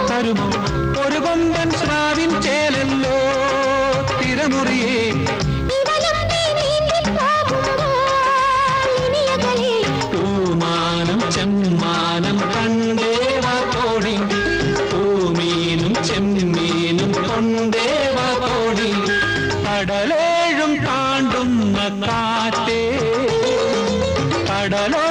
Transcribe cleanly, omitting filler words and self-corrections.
തരുമോ ഒരു കൊമ്പൻ സ്രാവിൻ ചേലല്ലോ തിരമുറിയേ തൂമാനം ചെമ്മാനം കണ്ടേവ തോടി തൂമീനും ചെമ്മീനും കൊണ്ടേവ തോടി കടലേഴും താണ്ടുന്ന കാറ്റേ കടലോ